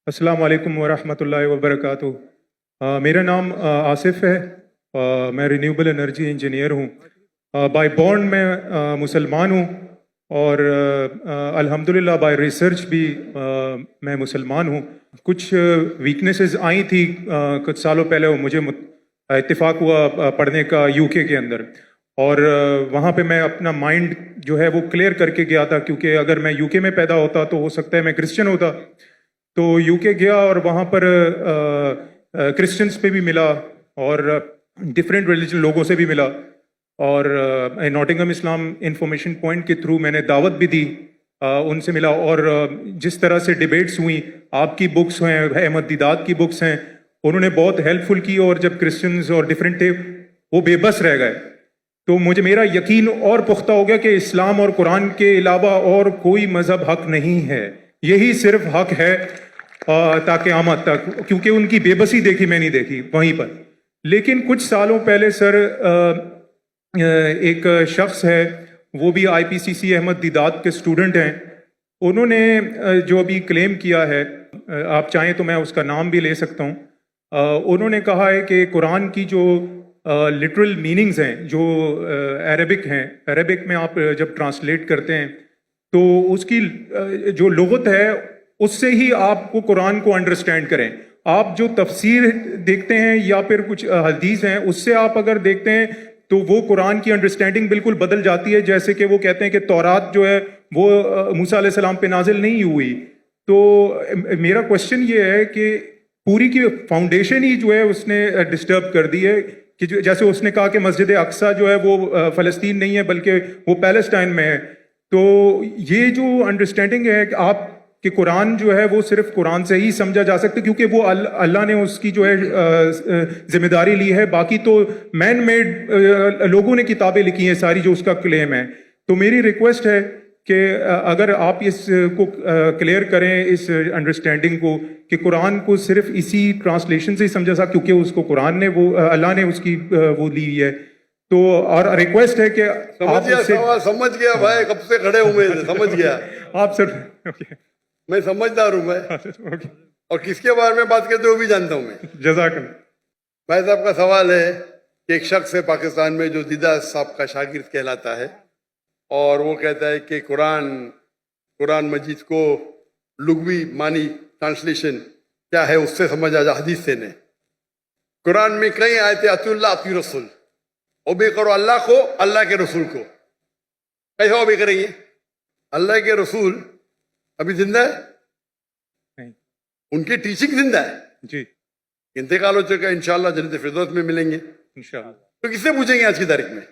السلام علیکم ورحمۃ اللہ وبرکاتہ۔ میرا نام آصف ہے، میں رینیوبل انرجی انجینئر ہوں۔ بائی بورن میں مسلمان ہوں، اور الحمدللہ بائی ریسرچ بھی میں مسلمان ہوں۔ کچھ ویکنیسز آئی تھی کچھ سالوں پہلے، مجھے اتفاق ہوا پڑھنے کا یو کے اندر، اور وہاں پہ میں اپنا مائنڈ جو ہے وہ کلیئر کر کے گیا تھا، کیونکہ اگر میں یو کے میں پیدا ہوتا تو ہو سکتا ہے میں کرسچن ہوتا۔ تو یو کے گیا اور وہاں پر کرسچنس پہ بھی ملا اور ڈفرینٹ ریلیجن لوگوں سے بھی ملا، اور ناٹنگھم اسلام انفارمیشن پوائنٹ کے تھرو میں نے دعوت بھی دی، ان سے ملا، اور جس طرح سے ڈیبیٹس ہوئیں، آپ کی بکس ہیں، احمد دیدات کی بکس ہیں، انہوں نے بہت ہیلپ فل کی، اور جب کرسچنز اور ڈفرینٹ تھے وہ بے بس رہ گئے، تو میرا یقین اور پختہ ہو گیا کہ اسلام اور قرآن کے علاوہ اور کوئی مذہب حق نہیں ہے، یہی صرف حق ہے تا قیامت تک، کیونکہ ان کی بے بسی دیکھی میں نہیں دیکھی وہیں پر۔ لیکن کچھ سالوں پہلے سر ایک شخص ہے، وہ بھی آئی پی سی سی احمد دیدات کے اسٹوڈنٹ ہیں، انہوں نے جو ابھی کلیم کیا ہے، آپ چاہیں تو میں اس کا نام بھی لے سکتا ہوں، انہوں نے کہا ہے کہ قرآن کی جو لٹرل میننگز ہیں جو عربک ہیں، عربک میں آپ جب ٹرانسلیٹ کرتے ہیں تو اس کی جو لغت ہے اس سے ہی آپ کو قرآن کو انڈرسٹینڈ کریں۔ آپ جو تفسیر دیکھتے ہیں یا پھر کچھ حدیث ہیں، اس سے آپ اگر دیکھتے ہیں تو وہ قرآن کی انڈرسٹینڈنگ بالکل بدل جاتی ہے، جیسے کہ وہ کہتے ہیں کہ تورات جو ہے وہ موسیٰ علیہ السلام پہ نازل نہیں ہوئی۔ تو میرا کوشچن یہ ہے کہ پوری کی فاؤنڈیشن ہی جو ہے اس نے ڈسٹرب کر دی ہے، کہ جیسے اس نے کہا کہ مسجد اقصیٰ جو ہے وہ فلسطین نہیں ہے بلکہ وہ پیلسٹائن میں ہے۔ تو یہ جو انڈرسٹینڈنگ ہے کہ آپ کہ قرآن جو ہے وہ صرف قرآن سے ہی سمجھا جا سکتا ہے، کیونکہ وہ اللہ نے اس کی جو ہے ذمہ داری لی ہے، باقی تو مین میڈ لوگوں نے کتابیں لکھی ہیں ساری جو اس کا کلیم ہے۔ تو میری ریکویسٹ ہے کہ اگر آپ اس کو کلیئر کریں، اس انڈرسٹینڈنگ کو، کہ قرآن کو صرف اسی ٹرانسلیشن سے ہی سمجھا سکتا، کیونکہ اس کو قرآن نے وہ اللہ نے اس کی وہ لی ہے۔ تو اور ریکویسٹ ہے کہ سمجھ گیا بھائی، کب سے کھڑے ہوئے سمجھ گیا آپ سر میں سمجھدار ہوں میں، اور کس کے بارے میں بات کرتے ہو بھی جانتا ہوں میں۔ جزاک اللہ۔ بھائی صاحب کا سوال ہے کہ ایک شخص ہے پاکستان میں جو دیدہ صاحب کا شاگرد کہلاتا ہے، اور وہ کہتا ہے کہ قرآن مجید کو لغوی معنی ٹرانسلیشن کیا ہے اس سے سمجھا جا، حدیث سے نہیں۔ قرآن میں کئی آیتیں اطیعوا اللہ اطیعوا رسول، اوبے کرو اللہ کو، اللہ کے رسول کو۔ کیسے اوبے کریں گے؟ اللہ کے رسول ابھی زندہ ہے، ان کی ٹیچنگ زندہ ہے، جی انتقال ہو چکا ہے، انشاءاللہ جنت فردوس میں ملیں گے انشاءاللہ۔ تو کس سے پوچھیں گے آج کی تاریخ میں؟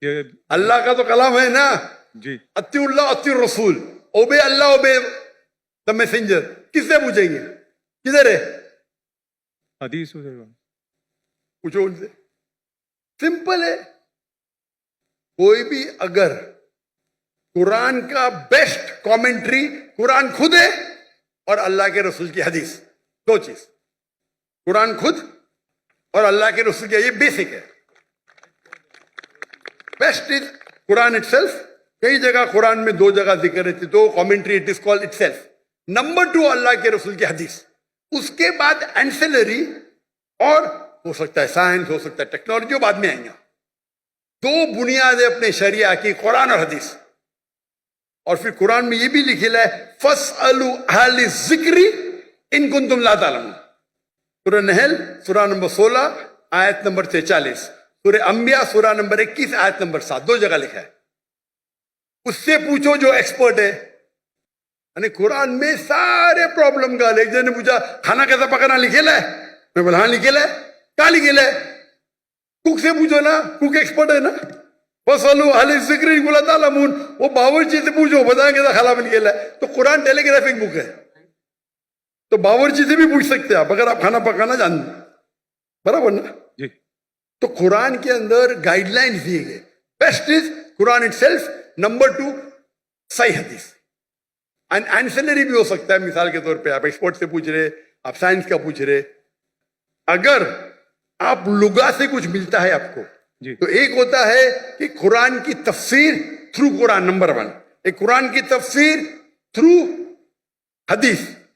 یہ اللہ کا تو کلام ہے نا، جی اطیعوا اللہ اطیعوا الرسول، obey Allah obey the messenger, کس سے پوچھیں گے؟ کدھر ہے حدیث پوچھو ان سے، سمپل ہے۔ کوئی بھی اگر قرآن کا بیسٹ کامنٹری قرآن خود ہے اور اللہ کے رسول کی حدیث، دو چیز، قرآن خود اور اللہ کے رسول کی، یہ بیسک ہے۔ Best is Quran itself, کئی جگہ قرآن میں دو جگہ ذکر ہے، دو commentary, it is called itself. نمبر 2 اللہ کے رسول کی حدیث، اس کے بعد اینسلری، اور ہو سکتا ہے سائنس، ہو سکتا ہے ٹیکنالوجی، بعد میں آئیں گا۔ دو بنیادیں اپنے شریعہ کی، قرآن اور حدیث۔ اور پھر قرآن میں یہ بھی لکھا ہے فَاسْأَلُوا أَهْلَ الذِّكْرِ إِن كُنتُمْ لَا تَعْلَمُونَ۔ سورہ نحل سورہ نمبر 16 آیت نمبر 43، سورہ انبیاء سورہ نمبر 21 آیت نمبر 7، دو جگہ لکھا ہے۔ اس سے پوچھو جو ایکسپرٹ ہے۔ یعنی قرآن میں سارے پرابلم کا، ایک جن نے پوچھا کھانا کیسا پکانا لکھا ہے، میں بولا ہاں لکھا ہے، کیا لکھا ہے؟ کوک سے پوچھو نا، کوک ایکسپرٹ ہے نا۔ فَاسْأَلُوا أَهْلَ الذِّكْرِ إِن كُنتُمْ لَا تَعْلَمُونَ، وہ باورچی سے پوچھو، بتائیں کہ کھانا بن گیا ہے۔ تو قرآن ٹیلی گرافک بک ہے، تو باورچی سے بھی پوچھ سکتے ہیں آپ اگر آپ کھانا پکانا جانتے، برابر نا؟ جی۔ تو قرآن کے اندر گائیڈ لائن دیے گئے، best is Quran itself, نمبر 2 صحیح حدیث۔ اینسلری بھی ہو سکتا ہے، مثال کے طور پہ آپ ایکسپرٹ سے پوچھ رہے، آپ سائنس کا پوچھ رہے۔ اگر آپ لغا سے کچھ ملتا ہے آپ کو، تو ایک ہوتا ہے کہ قرآن کی تفسیر تھرو قرآن، نمبر 1، ایک قرآن کی تفسیر تھرو حدیث،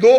2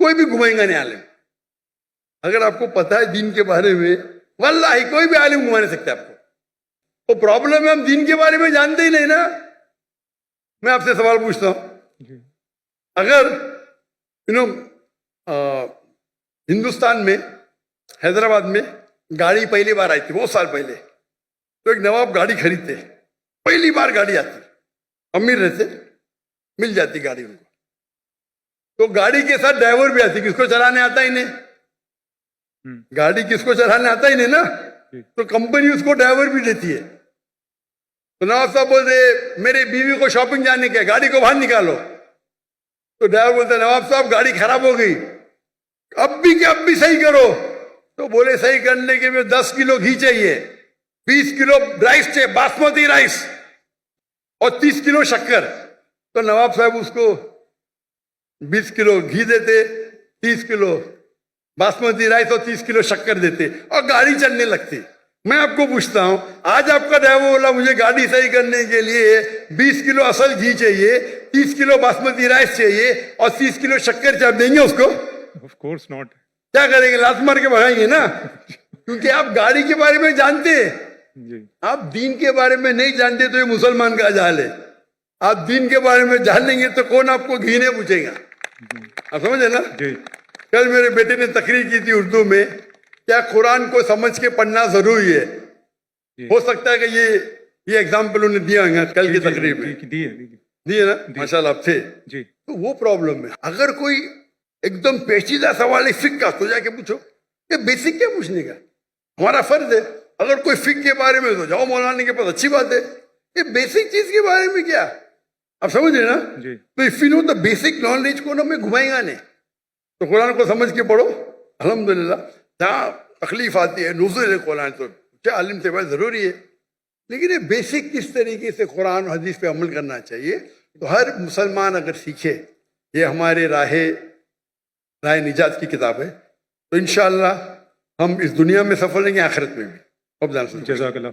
کوئی بھی گھمائیں گا نہیں عالم. اگر آپ کو پتا ہے دین کے بارے میں واللہ کوئی بھی عالم گھما نہیں سکتا آپ کو. وہ پرابلم ہے ہم دین کے بارے میں جانتے ہی نہیں نا. میں آپ سے سوال پوچھتا ہوں, اگر ہندوستان میں حیدرآباد میں گاڑی پہلی بار آئی تھی بہت سال پہلے, تو ایک نواب گاڑی خریدتے, پہلی بار گاڑی آتی, امیر رہتے, مل جاتی گاڑی ان کو, تو گاڑی کے ساتھ ڈرائیور بھی آتی. کس کو چلانے آتا ہی نہیں, گاڑی کس کو چلانے آتا ہی نہیں نا, تو کمپنی اس کو ڈرائیور بھی دیتی ہے. تو نواب صاحب بولتے میری بیوی کو شاپنگ جانے کے, گاڑی کو باہر نکالو. تو ڈرائیور بولتا نواب صاحب گاڑی خراب ہو گئی, اب بھی صحیح کرو. تو بولے صحیح کرنے کے لیے 10 کلو گھی چاہیے, 20 کلو رائس چاہیے, باسمتی رائس, اور 30 کلو شکر. تو نواب صاحب اس کو 20 کلو گھی دیتے, 30 کلو باسمتی رائس اور 30 کلو شکر دیتے, اور گاڑی چلنے لگتی. میں آپ کو پوچھتا ہوں, آج آپ کا ڈرائیور بولا مجھے گاڑی صحیح کرنے کے لیے 20 کلو اصل گھی چاہیے, 30 کلو باسمتی رائس چاہیے, اور 30 کلو شکر چاہیے, دیں گے اس کو؟ Of course not. کیا کریں گے, لات مار کے بھگائیں گے نا, کیونکہ آپ گاڑی کے بارے میں جانتے, آپ دین کے بارے میں نہیں جانتے. تو یہ مسلمان کا جہل ہے. آپ دین کے بارے میں جان لیں گے تو کون آپ کو گھی نہیں پوچھے گا. آپ سمجھے نا. کل میرے بیٹے نے تقریر کی تھی اردو میں, کیا قرآن کو سمجھ کے پڑھنا ضروری ہے. ہو سکتا ہے کہ یہ ایگزامپل انہوں نے دیا ہے کل کی تقریر میں, دیے نا, ماشاء اللہ آپ تھے. تو وہ پرابلم ہے. اگر کوئی ایک دم پیچیدہ سوال ہے فقہ کا, تو جا کے پوچھو. یہ بیسک کیا پوچھنے کا, ہمارا فرض ہے. اگر کوئی فقہ کے بارے میں تو جاؤ مولانا کے پاس, اچھی بات ہے. یہ بیسک چیز کے بارے میں کیا, آپ سمجھ رہے نا. تو if you know the basic knowledge کو نا میں گھمائیں گا نہیں. تو قرآن کو سمجھ کے پڑھو. الحمدللہ جہاں تکلیف آتی ہے نزول قرآن تو عالم سے بہت ضروری ہے, لیکن یہ بیسک کس طریقے سے قرآن و حدیث پہ عمل کرنا چاہیے, تو ہر مسلمان اگر سیکھے. یہ ہمارے راہ نجات کی کتاب ہے, تو انشاءاللہ ہم اس دنیا میں سفل رہیں گے, آخرت میں بھی. جزاک اللہ.